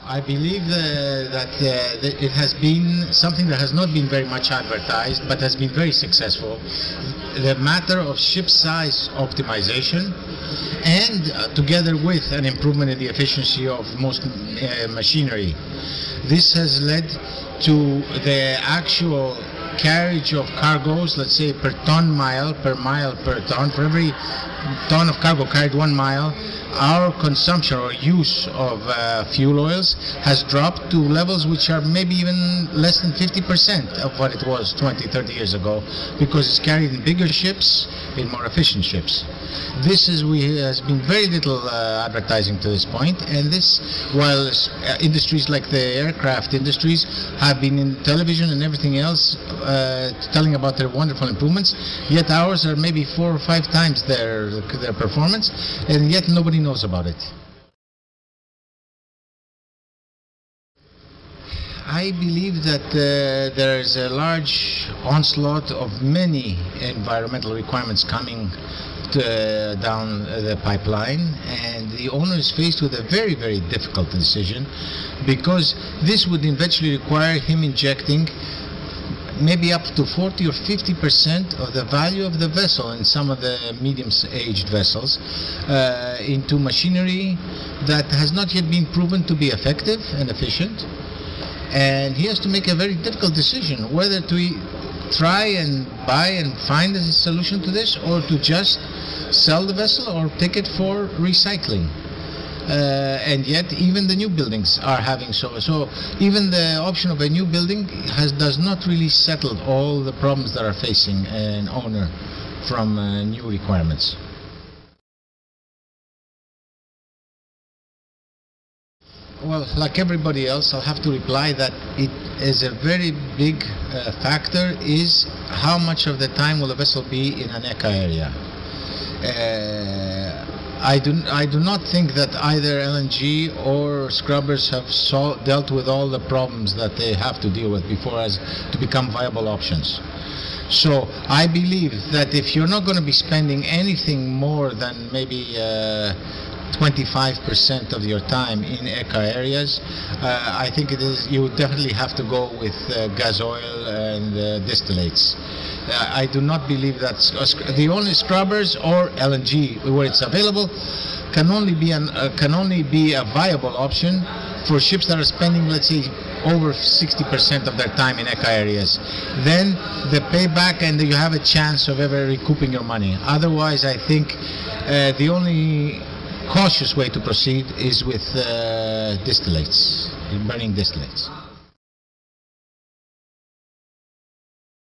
I believe that it has been something that has not been very much advertised, but has been very successful. The matter of ship size optimization, and together with an improvement in the efficiency of most machinery. This has led to the actual carriage of cargoes, let's say per mile per ton. For every ton of cargo carried 1 mile, our consumption or use of fuel oils has dropped to levels which are maybe even less than 50% of what it was 20-30 years ago, because it's carried in bigger ships, in more efficient ships. This has been very little advertising to this point, and this, while industries like the aircraft industries have been in television and everything else telling about their wonderful improvements, yet ours are maybe 4 or 5 times their performance, and yet nobody knows about it. I believe that there is a large onslaught of many environmental requirements coming down the pipeline, and the owner is faced with a very, very difficult decision, because this would eventually require him injecting maybe up to 40 or 50% of the value of the vessel in some of the medium-aged vessels into machinery that has not yet been proven to be effective and efficient. And he has to make a very difficult decision whether to try and buy and find a solution to this, or to just sell the vessel or take it for recycling. And yet even the new buildings are having so even the option of a new building does not really settle all the problems that are facing an owner from new requirements. Well, like everybody else, I'll have to reply that it is a very big factor is how much of the time will a vessel be in an ECA area. I do not think that either LNG or scrubbers have dealt with all the problems that they have to deal with before as to become viable options. So I believe that if you're not going to be spending anything more than maybe 25% of your time in ECA areas, I think you would definitely have to go with gas oil and distillates. I do not believe that the only scrubbers or LNG where it's available can only be a viable option for ships that are spending, let's say, over 60% of their time in ECA areas. Then the payback, and you have a chance of ever recouping your money. Otherwise, I think the only cautious way to proceed is with distillates, burning distillates.